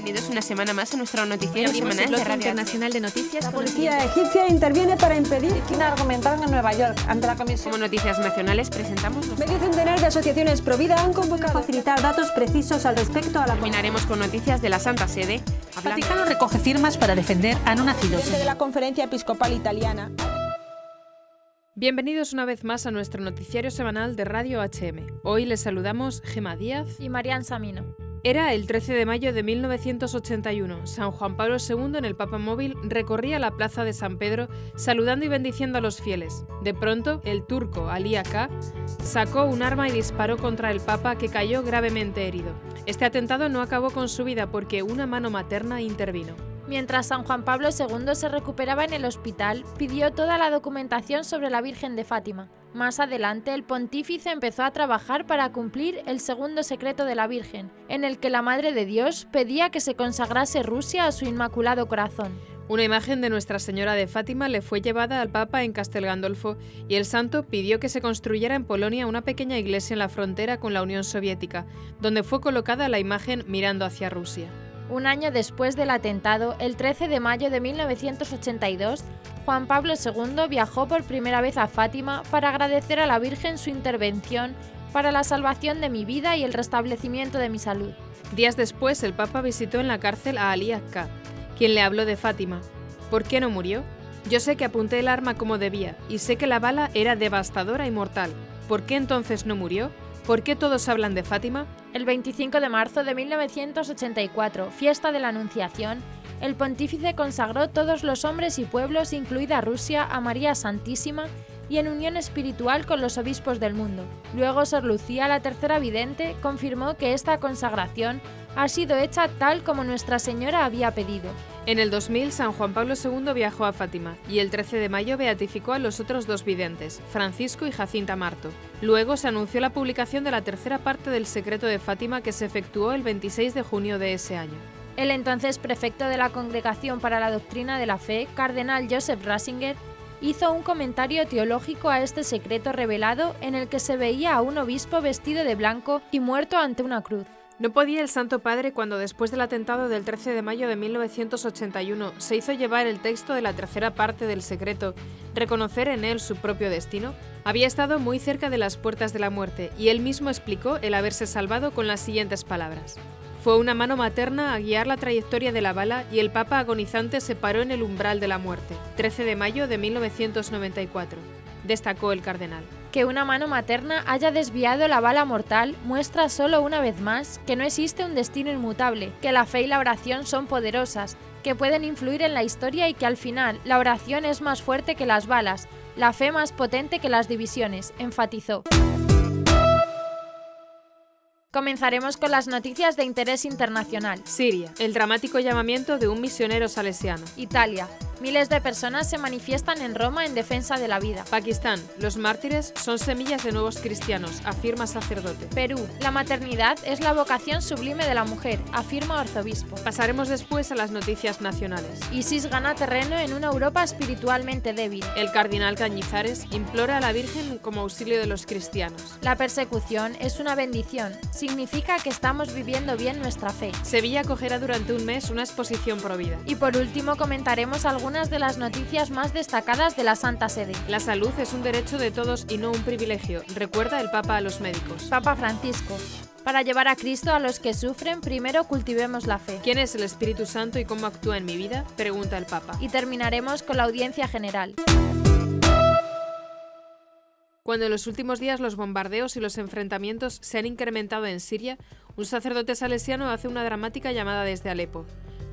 Bienvenidos una semana más a nuestro noticiero semanal de Radio Internacional de Noticias. La policía egipcia interviene para impedir que una argumentaran en Nueva York ante la comisión. Como noticias nacionales presentamos Medio centenar de asociaciones Provida han convocado a facilitar datos precisos al respecto a la... Terminaremos con noticias de la Santa Sede. Vaticano recoge firmas para defender a no nacidos. Desde la Conferencia Episcopal Italiana. Bienvenidos una vez más a nuestro noticiario semanal de Radio HM. Hoy les saludamos Gemma Díaz y Marian Samino. Era el 13 de mayo de 1981. San Juan Pablo II, en el Papamóvil, recorría la plaza de San Pedro saludando y bendiciendo a los fieles. De pronto, el turco Ali Aka sacó un arma y disparó contra el Papa, que cayó gravemente herido. Este atentado no acabó con su vida porque una mano materna intervino. Mientras San Juan Pablo II se recuperaba en el hospital, pidió toda la documentación sobre la Virgen de Fátima. Más adelante, el pontífice empezó a trabajar para cumplir el segundo secreto de la Virgen, en el que la Madre de Dios pedía que se consagrase Rusia a su Inmaculado Corazón. Una imagen de Nuestra Señora de Fátima le fue llevada al Papa en Castel Gandolfo y el santo pidió que se construyera en Polonia una pequeña iglesia en la frontera con la Unión Soviética, donde fue colocada la imagen mirando hacia Rusia. Un año después del atentado, el 13 de mayo de 1982, Juan Pablo II viajó por primera vez a Fátima para agradecer a la Virgen su intervención para la salvación de mi vida y el restablecimiento de mi salud. Días después, el Papa visitó en la cárcel a Ali Aka, quien le habló de Fátima. ¿Por qué no murió? Yo sé que apunté el arma como debía y sé que la bala era devastadora y mortal. ¿Por qué entonces no murió? ¿Por qué todos hablan de Fátima? El 25 de marzo de 1984, fiesta de la Anunciación, el pontífice consagró todos los hombres y pueblos, incluida Rusia, a María Santísima y en unión espiritual con los obispos del mundo. Luego, Sor Lucía, la tercera vidente, confirmó que esta consagración ha sido hecha tal como Nuestra Señora había pedido. En el 2000, San Juan Pablo II viajó a Fátima y el 13 de mayo beatificó a los otros dos videntes, Francisco y Jacinta Marto. Luego se anunció la publicación de la tercera parte del secreto de Fátima, que se efectuó el 26 de junio de ese año. El entonces prefecto de la Congregación para la Doctrina de la Fe, cardenal Joseph Ratzinger, hizo un comentario teológico a este secreto revelado en el que se veía a un obispo vestido de blanco y muerto ante una cruz. ¿No podía el Santo Padre, cuando después del atentado del 13 de mayo de 1981 se hizo llevar el texto de la tercera parte del secreto, reconocer en él su propio destino? Había estado muy cerca de las puertas de la muerte y él mismo explicó el haberse salvado con las siguientes palabras. Fue una mano materna a guiar la trayectoria de la bala y el Papa agonizante se paró en el umbral de la muerte. 13 de mayo de 1994, destacó el cardenal. Que una mano materna haya desviado la bala mortal muestra solo una vez más que no existe un destino inmutable, que la fe y la oración son poderosas, que pueden influir en la historia y que al final la oración es más fuerte que las balas, la fe más potente que las divisiones, enfatizó. Comenzaremos con las noticias de interés internacional. Siria, el dramático llamamiento de un misionero salesiano. Italia. Miles de personas se manifiestan en Roma en defensa de la vida. Pakistán. Los mártires son semillas de nuevos cristianos, afirma sacerdote. Perú. La maternidad es la vocación sublime de la mujer, afirma arzobispo. Pasaremos después a las noticias nacionales. ISIS gana terreno en una Europa espiritualmente débil. El cardenal Cañizares implora a la Virgen como auxilio de los cristianos. La persecución es una bendición. Significa que estamos viviendo bien nuestra fe. Sevilla acogerá durante un mes una exposición provida. Y por último comentaremos algunas de las noticias más destacadas de la Santa Sede. La salud es un derecho de todos y no un privilegio, recuerda el Papa a los médicos. Papa Francisco. Para llevar a Cristo a los que sufren, primero cultivemos la fe. ¿Quién es el Espíritu Santo y cómo actúa en mi vida?, pregunta el Papa. Y terminaremos con la audiencia general. Cuando en los últimos días los bombardeos y los enfrentamientos se han incrementado en Siria, un sacerdote salesiano hace una dramática llamada desde Alepo.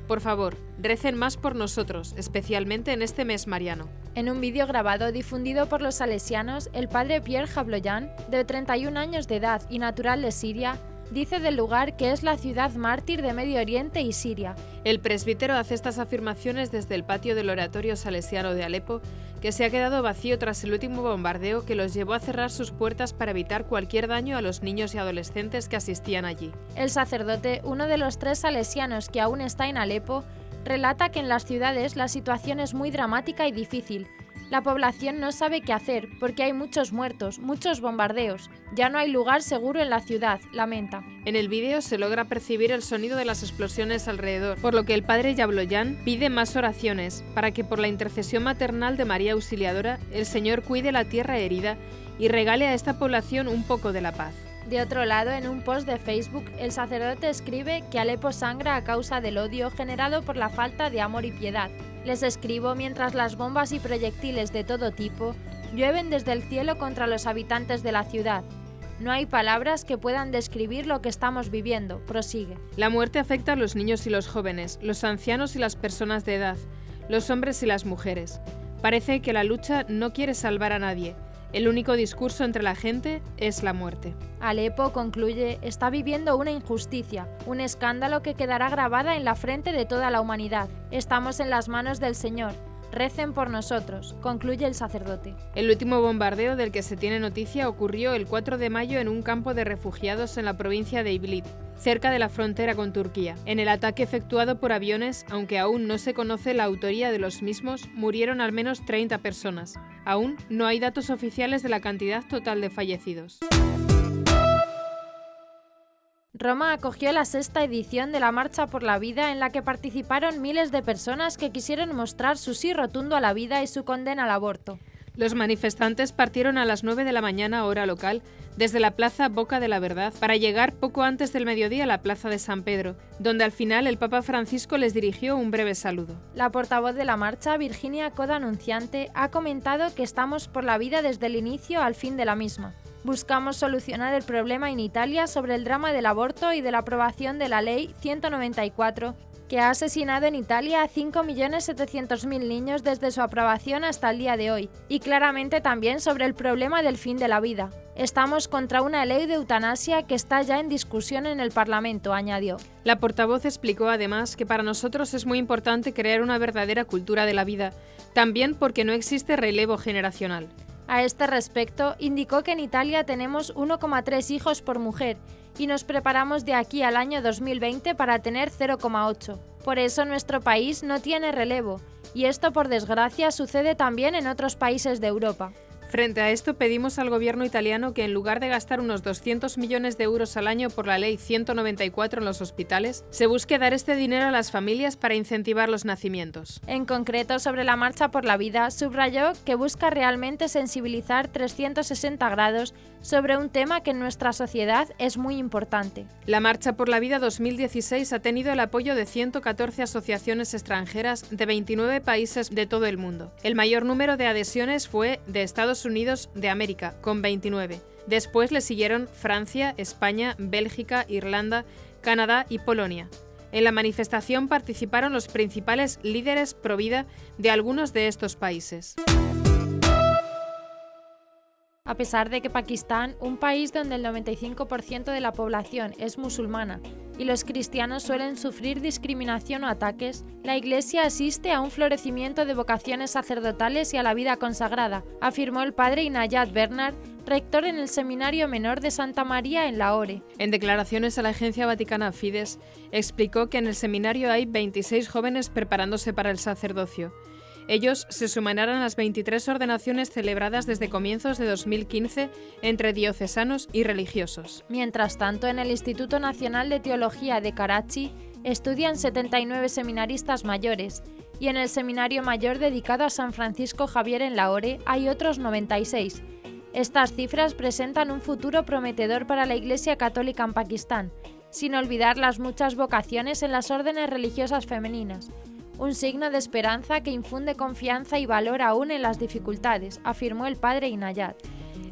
Por favor, recen más por nosotros, especialmente en este mes mariano. En un vídeo grabado difundido por los salesianos, el padre Pierre Jabloyan, de 31 años de edad y natural de Siria, dice del lugar que es la ciudad mártir de Medio Oriente y Siria. El presbítero hace estas afirmaciones desde el patio del oratorio salesiano de Alepo, que se ha quedado vacío tras el último bombardeo que los llevó a cerrar sus puertas para evitar cualquier daño a los niños y adolescentes que asistían allí. El sacerdote, uno de los 3 salesianos que aún está en Alepo, relata que en las ciudades la situación es muy dramática y difícil, La población no sabe qué hacer porque hay muchos muertos, muchos bombardeos. Ya no hay lugar seguro en la ciudad, lamenta. En el vídeo se logra percibir el sonido de las explosiones alrededor, por lo que el padre Yabloyan pide más oraciones para que por la intercesión maternal de María Auxiliadora el Señor cuide la tierra herida y regale a esta población un poco de la paz. De otro lado, en un post de Facebook, el sacerdote escribe que Alepo sangra a causa del odio generado por la falta de amor y piedad. Les escribo mientras las bombas y proyectiles de todo tipo llueven desde el cielo contra los habitantes de la ciudad. No hay palabras que puedan describir lo que estamos viviendo, prosigue. La muerte afecta a los niños y los jóvenes, los ancianos y las personas de edad, los hombres y las mujeres. Parece que la lucha no quiere salvar a nadie. El único discurso entre la gente es la muerte. Alepo, concluye, está viviendo una injusticia, un escándalo que quedará grabada en la frente de toda la humanidad. Estamos en las manos del Señor. Recen por nosotros, concluye el sacerdote. El último bombardeo del que se tiene noticia ocurrió el 4 de mayo en un campo de refugiados en la provincia de Idlib, cerca de la frontera con Turquía. En el ataque efectuado por aviones, aunque aún no se conoce la autoría de los mismos, murieron al menos 30 personas. Aún no hay datos oficiales de la cantidad total de fallecidos. Roma acogió la 6ª edición de la Marcha por la Vida, en la que participaron miles de personas que quisieron mostrar su sí rotundo a la vida y su condena al aborto. Los manifestantes partieron a las 9 de la mañana hora local desde la Plaza Boca de la Verdad para llegar poco antes del mediodía a la Plaza de San Pedro, donde al final el Papa Francisco les dirigió un breve saludo. La portavoz de la marcha, Virginia Coda Anunciante, ha comentado que estamos por la vida desde el inicio al fin de la misma. Buscamos solucionar el problema en Italia sobre el drama del aborto y de la aprobación de la Ley 194, que ha asesinado en Italia a 5.700.000 niños desde su aprobación hasta el día de hoy, y claramente también sobre el problema del fin de la vida. Estamos contra una ley de eutanasia que está ya en discusión en el Parlamento, añadió. La portavoz explicó además que para nosotros es muy importante crear una verdadera cultura de la vida, también porque no existe relevo generacional. A este respecto, indicó que en Italia tenemos 1,3 hijos por mujer y nos preparamos de aquí al año 2020 para tener 0,8. Por eso nuestro país no tiene relevo, y esto por desgracia sucede también en otros países de Europa. Frente a esto, pedimos al gobierno italiano que en lugar de gastar unos 200 millones de euros al año por la Ley 194 en los hospitales, se busque dar este dinero a las familias para incentivar los nacimientos. En concreto, sobre la Marcha por la Vida, subrayó que busca realmente sensibilizar 360 grados sobre un tema que en nuestra sociedad es muy importante. La Marcha por la Vida 2016 ha tenido el apoyo de 114 asociaciones extranjeras de 29 países de todo el mundo. El mayor número de adhesiones fue de Estados Unidos de América, con 29. Después le siguieron Francia, España, Bélgica, Irlanda, Canadá y Polonia. En la manifestación participaron los principales líderes pro vida de algunos de estos países. A pesar de que Pakistán, un país donde el 95% de la población es musulmana y los cristianos suelen sufrir discriminación o ataques, la Iglesia asiste a un florecimiento de vocaciones sacerdotales y a la vida consagrada, afirmó el padre Inayat Bernard, rector en el Seminario Menor de Santa María en Lahore. En declaraciones a la agencia vaticana Fides, explicó que en el seminario hay 26 jóvenes preparándose para el sacerdocio. Ellos se sumarán a las 23 ordenaciones celebradas desde comienzos de 2015 entre diocesanos y religiosos. Mientras tanto, en el Instituto Nacional de Teología de Karachi estudian 79 seminaristas mayores y en el Seminario Mayor dedicado a San Francisco Javier en Lahore hay otros 96. Estas cifras presentan un futuro prometedor para la Iglesia Católica en Pakistán, sin olvidar las muchas vocaciones en las órdenes religiosas femeninas. Un signo de esperanza que infunde confianza y valor aún en las dificultades, afirmó el padre Inayat.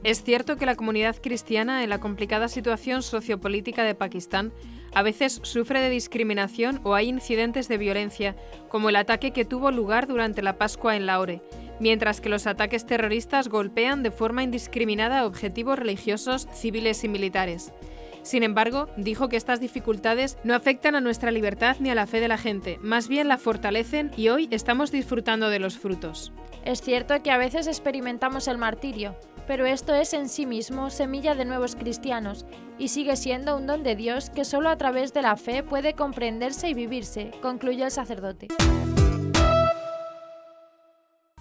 Es cierto que la comunidad cristiana, en la complicada situación sociopolítica de Pakistán, a veces sufre de discriminación o hay incidentes de violencia, como el ataque que tuvo lugar durante la Pascua en Lahore, mientras que los ataques terroristas golpean de forma indiscriminada a objetivos religiosos, civiles y militares. Sin embargo, dijo que estas dificultades no afectan a nuestra libertad ni a la fe de la gente, más bien la fortalecen y hoy estamos disfrutando de los frutos. Es cierto que a veces experimentamos el martirio, pero esto es en sí mismo semilla de nuevos cristianos y sigue siendo un don de Dios que solo a través de la fe puede comprenderse y vivirse, concluyó el sacerdote.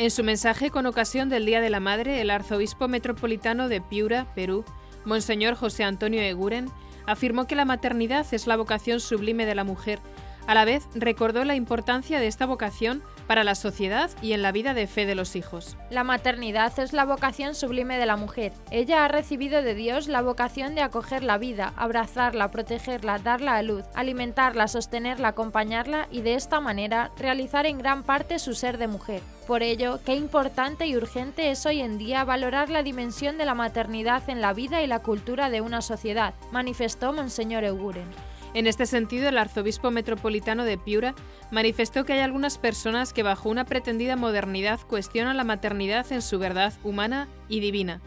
En su mensaje con ocasión del Día de la Madre, el arzobispo metropolitano de Piura, Perú, Monseñor José Antonio Eguren, afirmó que la maternidad es la vocación sublime de la mujer. A la vez, recordó la importancia de esta vocación para la sociedad y en la vida de fe de los hijos. La maternidad es la vocación sublime de la mujer. Ella ha recibido de Dios la vocación de acoger la vida, abrazarla, protegerla, darla a luz, alimentarla, sostenerla, acompañarla y de esta manera realizar en gran parte su ser de mujer. Por ello, qué importante y urgente es hoy en día valorar la dimensión de la maternidad en la vida y la cultura de una sociedad, manifestó Monseñor Eguren. En este sentido, el arzobispo metropolitano de Piura manifestó que hay algunas personas que bajo una pretendida modernidad cuestionan la maternidad en su verdad humana y divina,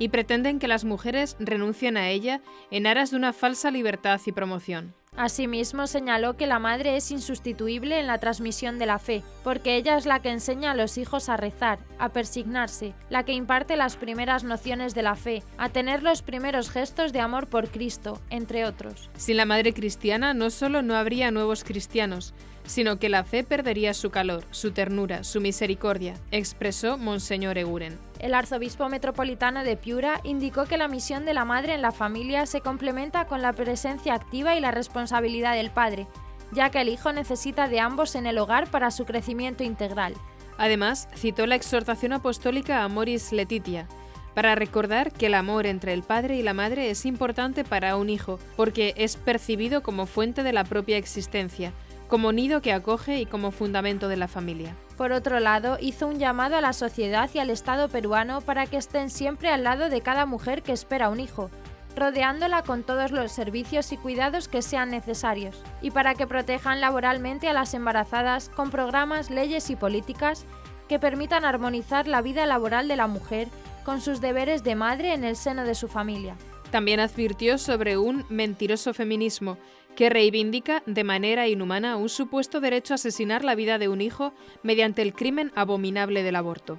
y pretenden que las mujeres renuncien a ella en aras de una falsa libertad y promoción. Asimismo, señaló que la madre es insustituible en la transmisión de la fe, porque ella es la que enseña a los hijos a rezar, a persignarse, la que imparte las primeras nociones de la fe, a tener los primeros gestos de amor por Cristo, entre otros. Sin la madre cristiana no solo no habría nuevos cristianos, sino que la fe perdería su calor, su ternura, su misericordia, expresó Monseñor Eguren. El arzobispo metropolitano de Piura indicó que la misión de la madre en la familia se complementa con la presencia activa y la responsabilidad del padre, ya que el hijo necesita de ambos en el hogar para su crecimiento integral. Además, citó la exhortación apostólica Amoris Laetitia, para recordar que el amor entre el padre y la madre es importante para un hijo, porque es percibido como fuente de la propia existencia, como nido que acoge y como fundamento de la familia. Por otro lado, hizo un llamado a la sociedad y al Estado peruano para que estén siempre al lado de cada mujer que espera un hijo, rodeándola con todos los servicios y cuidados que sean necesarios, y para que protejan laboralmente a las embarazadas con programas, leyes y políticas que permitan armonizar la vida laboral de la mujer con sus deberes de madre en el seno de su familia. También advirtió sobre un mentiroso feminismo que reivindica de manera inhumana un supuesto derecho a asesinar la vida de un hijo mediante el crimen abominable del aborto.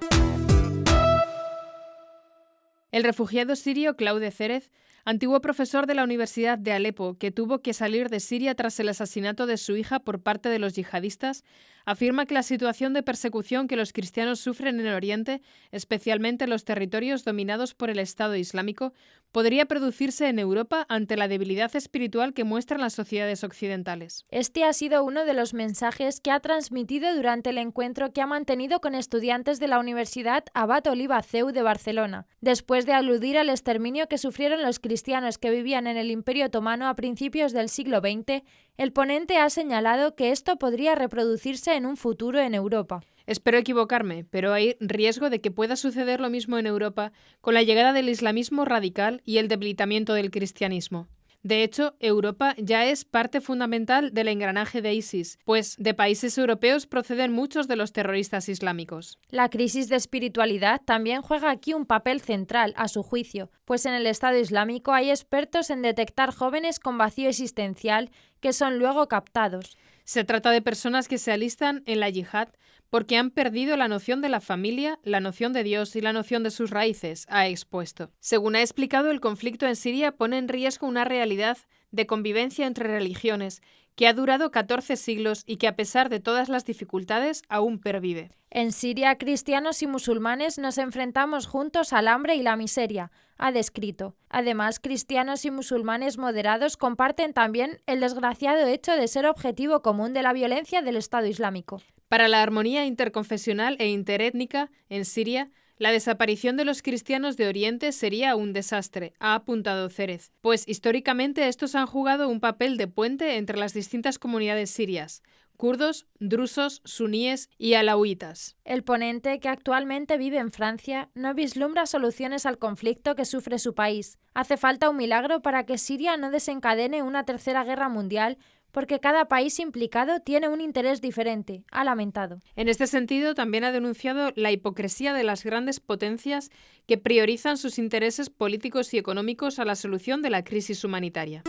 El refugiado sirio Claude Cérez, antiguo profesor de la Universidad de Alepo, que tuvo que salir de Siria tras el asesinato de su hija por parte de los yihadistas, afirma que la situación de persecución que los cristianos sufren en Oriente, especialmente en los territorios dominados por el Estado Islámico, podría producirse en Europa ante la debilidad espiritual que muestran las sociedades occidentales. Este ha sido uno de los mensajes que ha transmitido durante el encuentro que ha mantenido con estudiantes de la Universidad Abat Oliba CEU de Barcelona, después de aludir al exterminio que sufrieron los cristianos que vivían en el Imperio Otomano a principios del siglo XX. El ponente ha señalado que esto podría reproducirse en un futuro en Europa. Espero equivocarme, pero hay riesgo de que pueda suceder lo mismo en Europa con la llegada del islamismo radical y el debilitamiento del cristianismo. De hecho, Europa ya es parte fundamental del engranaje de ISIS, pues de países europeos proceden muchos de los terroristas islámicos. La crisis de espiritualidad también juega aquí un papel central, a su juicio, pues en el Estado Islámico hay expertos en detectar jóvenes con vacío existencial que son luego captados. Se trata de personas que se alistan en la yihad porque han perdido la noción de la familia, la noción de Dios y la noción de sus raíces, ha expuesto. Según ha explicado, el conflicto en Siria pone en riesgo una realidad de convivencia entre religiones que ha durado 14 siglos y que a pesar de todas las dificultades aún pervive. En Siria, cristianos y musulmanes nos enfrentamos juntos al hambre y la miseria, ha descrito. Además, cristianos y musulmanes moderados comparten también el desgraciado hecho de ser objetivo común de la violencia del Estado Islámico. Para la armonía interconfesional e interétnica en Siria, la desaparición de los cristianos de Oriente sería un desastre, ha apuntado Cérez, pues históricamente estos han jugado un papel de puente entre las distintas comunidades sirias, kurdos, drusos, suníes y alauitas. El ponente, que actualmente vive en Francia, no vislumbra soluciones al conflicto que sufre su país. Hace falta un milagro para que Siria no desencadene una tercera guerra mundial, porque cada país implicado tiene un interés diferente, ha lamentado. En este sentido, también ha denunciado la hipocresía de las grandes potencias que priorizan sus intereses políticos y económicos a la solución de la crisis humanitaria.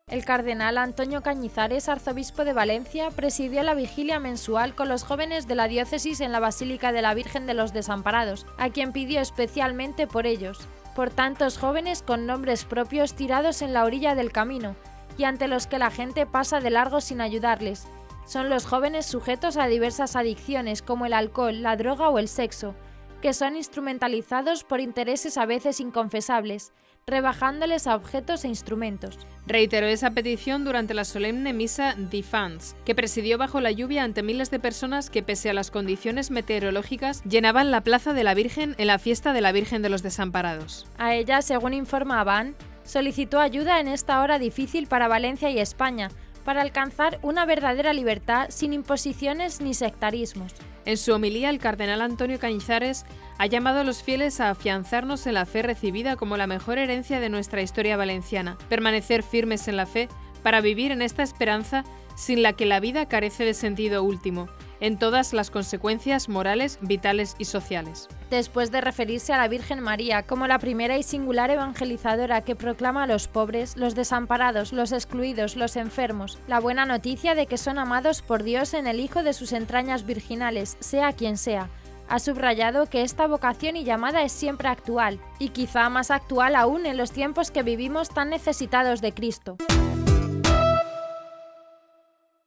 El cardenal Antonio Cañizares, arzobispo de Valencia, presidió la vigilia mensual con los jóvenes de la diócesis en la Basílica de la Virgen de los Desamparados, a quien pidió especialmente por ellos, por tantos jóvenes con nombres propios tirados en la orilla del camino y ante los que la gente pasa de largo sin ayudarles, Son los jóvenes sujetos a diversas adicciones como el alcohol, la droga o el sexo, que son instrumentalizados por intereses a veces inconfesables, rebajándoles a objetos e instrumentos. Reiteró esa petición durante la solemne misa Defans, que presidió bajo la lluvia ante miles de personas que, pese a las condiciones meteorológicas, llenaban la Plaza de la Virgen en la fiesta de la Virgen de los Desamparados. A ella, según informa Van, solicitó ayuda en esta hora difícil para Valencia y España, para alcanzar una verdadera libertad sin imposiciones ni sectarismos. En su homilía, el cardenal Antonio Cañizares ha llamado a los fieles a afianzarnos en la fe recibida como la mejor herencia de nuestra historia valenciana, permanecer firmes en la fe para vivir en esta esperanza sin la que la vida carece de sentido último, en todas las consecuencias morales, vitales y sociales. Después de referirse a la Virgen María como la primera y singular evangelizadora que proclama a los pobres, los desamparados, los excluidos, los enfermos, la buena noticia de que son amados por Dios en el Hijo de sus entrañas virginales, sea quien sea, ha subrayado que esta vocación y llamada es siempre actual, y quizá más actual aún en los tiempos que vivimos tan necesitados de Cristo.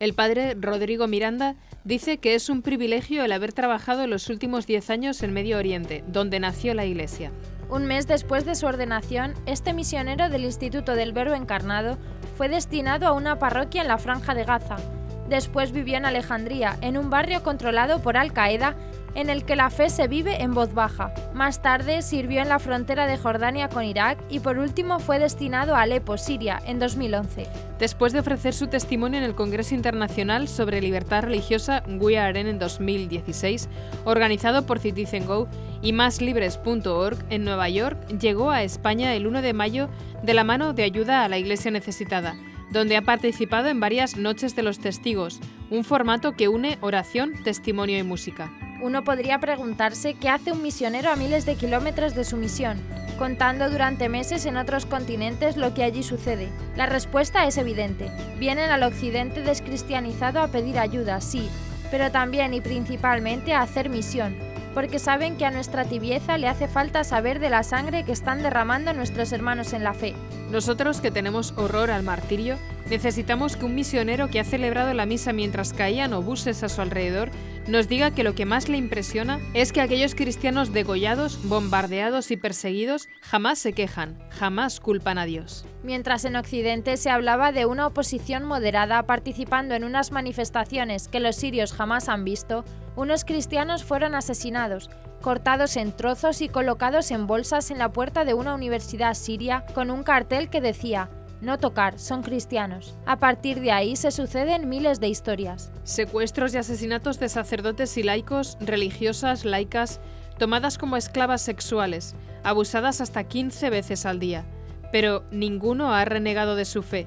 El padre Rodrigo Miranda dice que es un privilegio el haber trabajado los últimos 10 años en Medio Oriente, donde nació la Iglesia. Un mes después de su ordenación, este misionero del Instituto del Verbo Encarnado fue destinado a una parroquia en la Franja de Gaza. Después vivió en Alejandría, en un barrio controlado por Al-Qaeda, en el que la fe se vive en voz baja. Más tarde sirvió en la frontera de Jordania con Irak y por último fue destinado a Alepo, Siria, en 2011. Después de ofrecer su testimonio en el Congreso Internacional sobre Libertad Religiosa We Are en 2016, organizado por Citizen Go y máslibres.org en Nueva York, llegó a España el 1 de mayo de la mano de ayuda a la Iglesia necesitada, donde ha participado en varias Noches de los Testigos, un formato que une oración, testimonio y música. Uno podría preguntarse qué hace un misionero a miles de kilómetros de su misión, contando durante meses en otros continentes lo que allí sucede. La respuesta es evidente. Vienen al occidente descristianizado a pedir ayuda, sí, pero también y principalmente a hacer misión, porque saben que a nuestra tibieza le hace falta saber de la sangre que están derramando nuestros hermanos en la fe. Nosotros, que tenemos horror al martirio, necesitamos que un misionero que ha celebrado la misa mientras caían obuses a su alrededor nos diga que lo que más le impresiona es que aquellos cristianos degollados, bombardeados y perseguidos jamás se quejan, jamás culpan a Dios. Mientras en Occidente se hablaba de una oposición moderada participando en unas manifestaciones que los sirios jamás han visto, unos cristianos fueron asesinados, cortados en trozos y colocados en bolsas en la puerta de una universidad siria con un cartel que decía «No tocar, son cristianos». A partir de ahí se suceden miles de historias. Secuestros y asesinatos de sacerdotes y laicos, religiosas, laicas, tomadas como esclavas sexuales, abusadas hasta 15 veces al día. Pero ninguno ha renegado de su fe.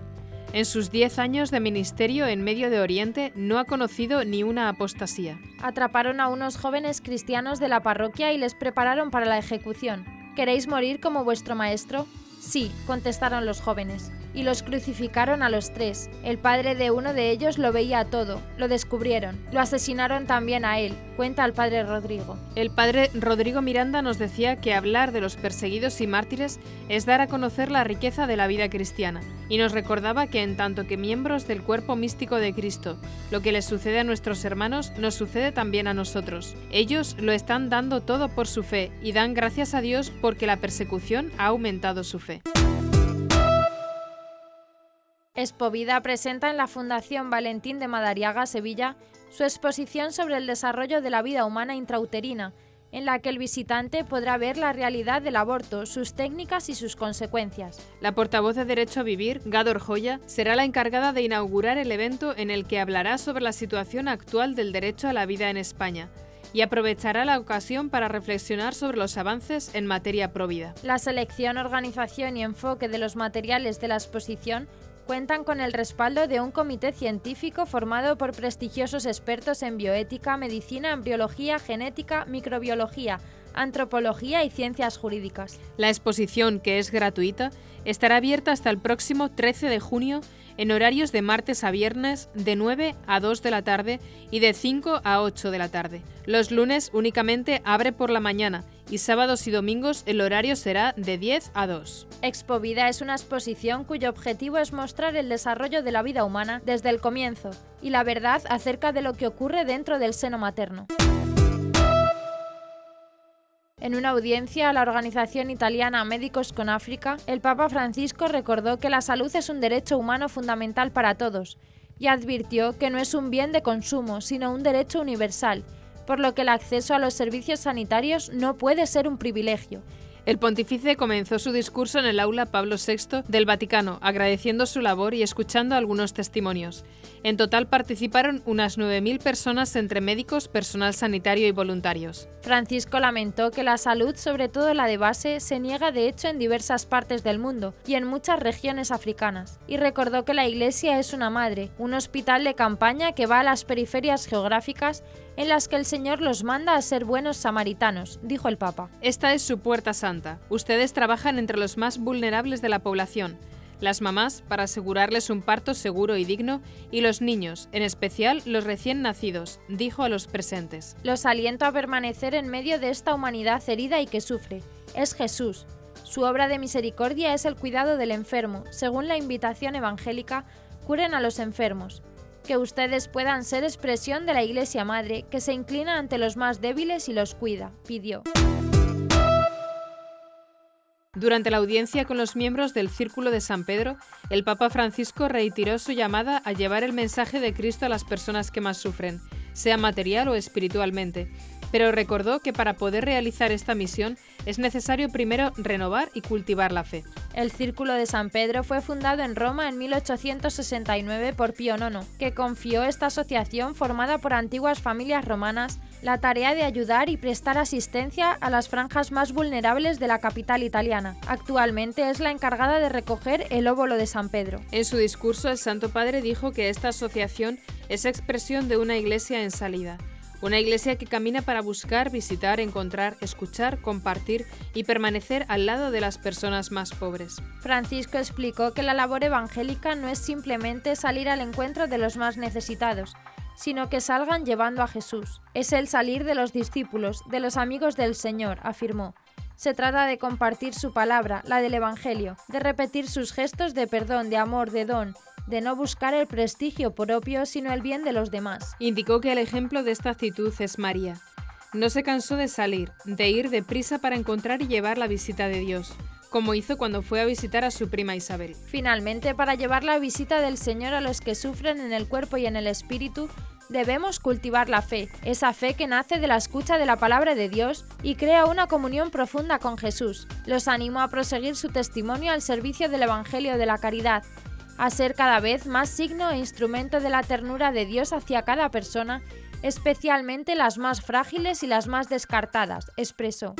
En sus 10 años de ministerio en Medio de Oriente no ha conocido ni una apostasía. Atraparon a unos jóvenes cristianos de la parroquia y les prepararon para la ejecución. ¿Queréis morir como vuestro maestro? Sí, contestaron los jóvenes, y los crucificaron a los 3. El padre de uno de ellos lo veía todo, lo descubrieron, lo asesinaron también a él, cuenta el padre Rodrigo. El padre Rodrigo Miranda nos decía que hablar de los perseguidos y mártires es dar a conocer la riqueza de la vida cristiana, y nos recordaba que en tanto que miembros del cuerpo místico de Cristo, lo que les sucede a nuestros hermanos nos sucede también a nosotros. Ellos lo están dando todo por su fe y dan gracias a Dios porque la persecución ha aumentado su fe. Expovida presenta en la Fundación Valentín de Madariaga, Sevilla, su exposición sobre el desarrollo de la vida humana intrauterina, en la que el visitante podrá ver la realidad del aborto, sus técnicas y sus consecuencias. La portavoz de Derecho a Vivir, Gador Joya, será la encargada de inaugurar el evento en el que hablará sobre la situación actual del derecho a la vida en España y aprovechará la ocasión para reflexionar sobre los avances en materia provida. La selección, organización y enfoque de los materiales de la exposición cuentan con el respaldo de un comité científico formado por prestigiosos expertos en bioética, medicina, embriología, genética, microbiología, antropología y ciencias jurídicas. La exposición, que es gratuita, estará abierta hasta el próximo 13 de junio en horarios de martes a viernes de 9 a 2 de la tarde y de 5 a 8 de la tarde. Los lunes únicamente abre por la mañana y sábados y domingos el horario será de 10 a 2. Expovida es una exposición cuyo objetivo es mostrar el desarrollo de la vida humana desde el comienzo y la verdad acerca de lo que ocurre dentro del seno materno. En una audiencia a la organización italiana Médicos con África, el Papa Francisco recordó que la salud es un derecho humano fundamental para todos y advirtió que no es un bien de consumo, sino un derecho universal, por lo que el acceso a los servicios sanitarios no puede ser un privilegio. El pontífice comenzó su discurso en el aula Pablo VI del Vaticano, agradeciendo su labor y escuchando algunos testimonios. En total participaron unas 9.000 personas entre médicos, personal sanitario y voluntarios. Francisco lamentó que la salud, sobre todo la de base, se niega de hecho en diversas partes del mundo y en muchas regiones africanas, y recordó que la Iglesia es una madre, un hospital de campaña que va a las periferias geográficas en las que el Señor los manda a ser buenos samaritanos, dijo el Papa. Esta es su puerta santa. Ustedes trabajan entre los más vulnerables de la población, las mamás para asegurarles un parto seguro y digno, y los niños, en especial los recién nacidos, dijo a los presentes. Los aliento a permanecer en medio de esta humanidad herida y que sufre. Es Jesús. Su obra de misericordia es el cuidado del enfermo. Según la invitación evangélica, curen a los enfermos. Que ustedes puedan ser expresión de la Iglesia Madre, que se inclina ante los más débiles y los cuida, pidió. Durante la audiencia con los miembros del Círculo de San Pedro, el Papa Francisco reiteró su llamada a llevar el mensaje de Cristo a las personas que más sufren, sea material o espiritualmente, pero recordó que para poder realizar esta misión es necesario primero renovar y cultivar la fe. El Círculo de San Pedro fue fundado en Roma en 1869 por Pío IX, que confió a esta asociación formada por antiguas familias romanas la tarea de ayudar y prestar asistencia a las franjas más vulnerables de la capital italiana. Actualmente es la encargada de recoger el óbolo de San Pedro. En su discurso, el Santo Padre dijo que esta asociación es expresión de una iglesia en salida. Una iglesia que camina para buscar, visitar, encontrar, escuchar, compartir y permanecer al lado de las personas más pobres. Francisco explicó que la labor evangélica no es simplemente salir al encuentro de los más necesitados, sino que salgan llevando a Jesús. Es el salir de los discípulos, de los amigos del Señor, afirmó. Se trata de compartir su palabra, la del Evangelio, de repetir sus gestos de perdón, de amor, de don, de no buscar el prestigio propio, sino el bien de los demás. Indicó que el ejemplo de esta actitud es María. No se cansó de salir, de ir deprisa para encontrar y llevar la visita de Dios, como hizo cuando fue a visitar a su prima Isabel. Finalmente, para llevar la visita del Señor a los que sufren en el cuerpo y en el espíritu, debemos cultivar la fe, esa fe que nace de la escucha de la palabra de Dios y crea una comunión profunda con Jesús. Los animo a proseguir su testimonio al servicio del Evangelio de la caridad, a ser cada vez más signo e instrumento de la ternura de Dios hacia cada persona, especialmente las más frágiles y las más descartadas, expresó.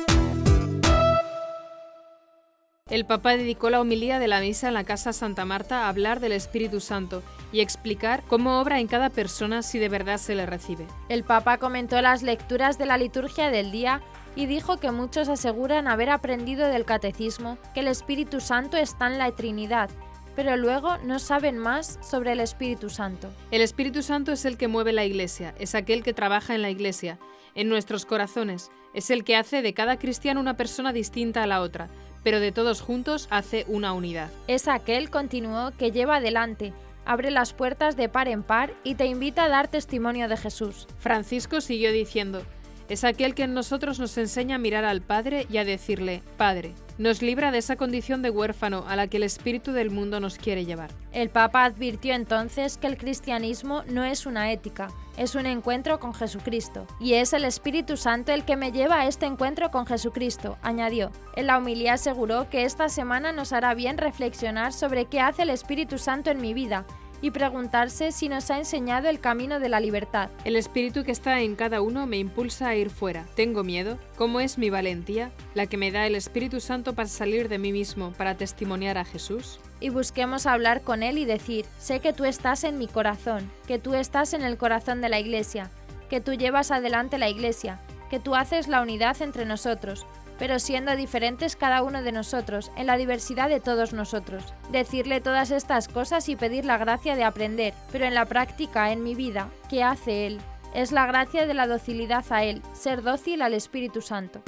El Papa dedicó la homilía de la misa en la Casa Santa Marta a hablar del Espíritu Santo y explicar cómo obra en cada persona si de verdad se le recibe. El Papa comentó las lecturas de la liturgia del día y dijo que muchos aseguran haber aprendido del catecismo que el Espíritu Santo está en la Trinidad, pero luego no saben más sobre el Espíritu Santo. El Espíritu Santo es el que mueve la Iglesia, es aquel que trabaja en la Iglesia, en nuestros corazones, es el que hace de cada cristiano una persona distinta a la otra, pero de todos juntos hace una unidad. Es aquel, continuó, que lleva adelante, abre las puertas de par en par y te invita a dar testimonio de Jesús. Francisco siguió diciendo, es aquel que en nosotros nos enseña a mirar al Padre y a decirle, Padre. Nos libra de esa condición de huérfano a la que el espíritu del mundo nos quiere llevar. El Papa advirtió entonces que el cristianismo no es una ética, es un encuentro con Jesucristo. Y es el Espíritu Santo el que me lleva a este encuentro con Jesucristo, añadió. En la homilía aseguró que esta semana nos hará bien reflexionar sobre qué hace el Espíritu Santo en mi vida y preguntarse si nos ha enseñado el camino de la libertad. El espíritu que está en cada uno me impulsa a ir fuera. ¿Tengo miedo? ¿Cómo es mi valentía? La que me da el Espíritu Santo para salir de mí mismo, para testimoniar a Jesús. Y busquemos hablar con Él y decir, sé que tú estás en mi corazón, que tú estás en el corazón de la Iglesia, que tú llevas adelante la Iglesia, que tú haces la unidad entre nosotros, pero siendo diferentes cada uno de nosotros, en la diversidad de todos nosotros. Decirle todas estas cosas y pedir la gracia de aprender, pero en la práctica, en mi vida, ¿qué hace Él? Es la gracia de la docilidad a Él, ser dócil al Espíritu Santo.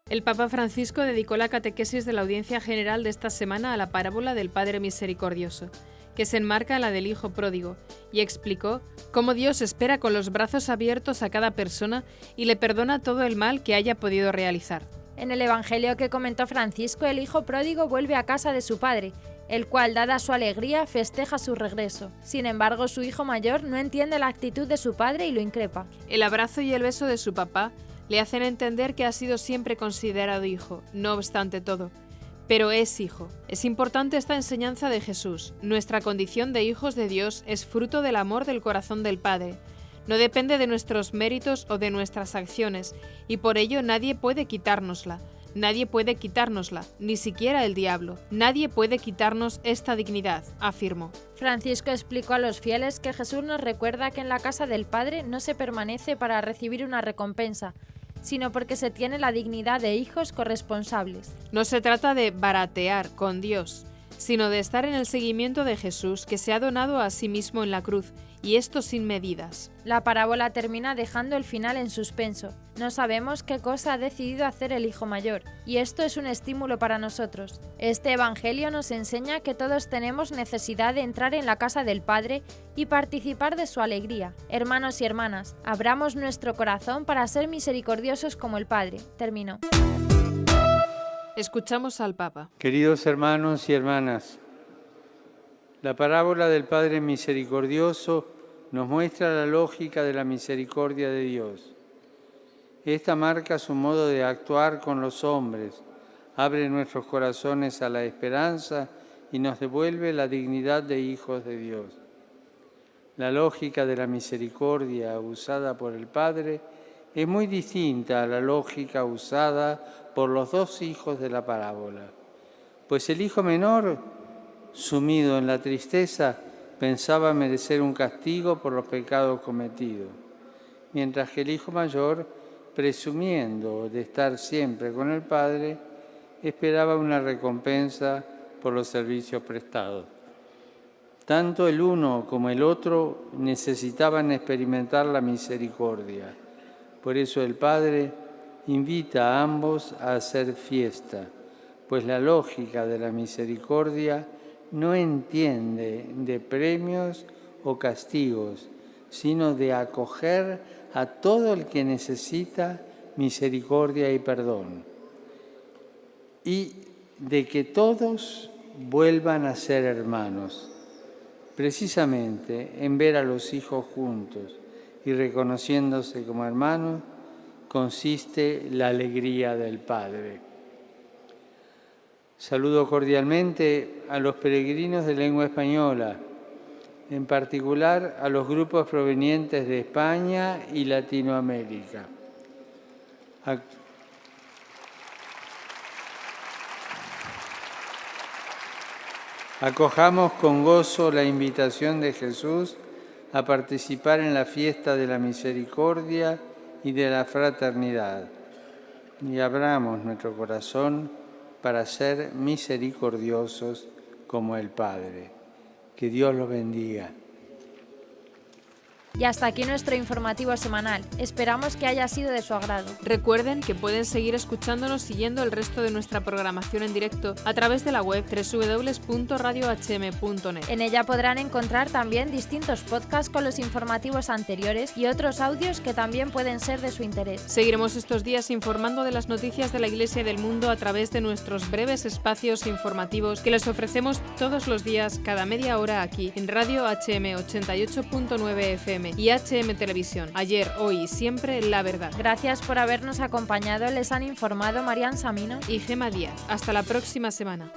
El Papa Francisco dedicó la catequesis de la audiencia general de esta semana a la parábola del Padre Misericordioso, que se enmarca en la del Hijo Pródigo, y explicó cómo Dios espera con los brazos abiertos a cada persona y le perdona todo el mal que haya podido realizar. En el Evangelio que comentó Francisco, el Hijo Pródigo vuelve a casa de su padre, el cual, dada su alegría, festeja su regreso. Sin embargo, su hijo mayor no entiende la actitud de su padre y lo increpa. El abrazo y el beso de su papá le hacen entender que ha sido siempre considerado hijo, no obstante todo. Pero es hijo. Es importante esta enseñanza de Jesús. Nuestra condición de hijos de Dios es fruto del amor del corazón del Padre. No depende de nuestros méritos o de nuestras acciones, y por ello nadie puede quitárnosla. Nadie puede quitárnosla, ni siquiera el diablo. Nadie puede quitarnos esta dignidad, afirmó. Francisco explicó a los fieles que Jesús nos recuerda que en la casa del Padre no se permanece para recibir una recompensa, sino porque se tiene la dignidad de hijos corresponsables. No se trata de baratear con Dios, sino de estar en el seguimiento de Jesús, que se ha donado a sí mismo en la cruz, y esto sin medidas. La parábola termina dejando el final en suspenso. No sabemos qué cosa ha decidido hacer el hijo mayor, y esto es un estímulo para nosotros. Este evangelio nos enseña que todos tenemos necesidad de entrar en la casa del Padre y participar de su alegría. Hermanos y hermanas, abramos nuestro corazón para ser misericordiosos como el Padre. Terminó. Escuchamos al Papa. Queridos hermanos y hermanas, la parábola del Padre Misericordioso nos muestra la lógica de la misericordia de Dios. Esta marca su modo de actuar con los hombres, abre nuestros corazones a la esperanza y nos devuelve la dignidad de hijos de Dios. La lógica de la misericordia usada por el Padre es muy distinta a la lógica usada por los dos hijos de la parábola, pues el hijo menor, sumido en la tristeza, pensaba merecer un castigo por los pecados cometidos, mientras que el hijo mayor, presumiendo de estar siempre con el Padre, esperaba una recompensa por los servicios prestados. Tanto el uno como el otro necesitaban experimentar la misericordia. Por eso el Padre invita a ambos a hacer fiesta, pues la lógica de la misericordia no entiende de premios o castigos, sino de acoger a todo el que necesita misericordia y perdón, y de que todos vuelvan a ser hermanos. Precisamente en ver a los hijos juntos y reconociéndose como hermanos consiste la alegría del Padre. Saludo cordialmente a los peregrinos de lengua española, en particular a los grupos provenientes de España y Latinoamérica. Acojamos con gozo la invitación de Jesús a participar en la fiesta de la misericordia y de la fraternidad, y abramos nuestro corazón para ser misericordiosos como el Padre. Que Dios los bendiga. Y hasta aquí nuestro informativo semanal. Esperamos que haya sido de su agrado. Recuerden que pueden seguir escuchándonos siguiendo el resto de nuestra programación en directo a través de la web www.radiohm.net. En ella podrán encontrar también distintos podcasts con los informativos anteriores y otros audios que también pueden ser de su interés. Seguiremos estos días informando de las noticias de la Iglesia y del mundo a través de nuestros breves espacios informativos que les ofrecemos todos los días, cada media hora aquí en Radio HM 88.9 FM. Y HM Televisión. Ayer, hoy y siempre, la verdad. Gracias por habernos acompañado. Les han informado Marian Samino y Gema Díaz. Hasta la próxima semana.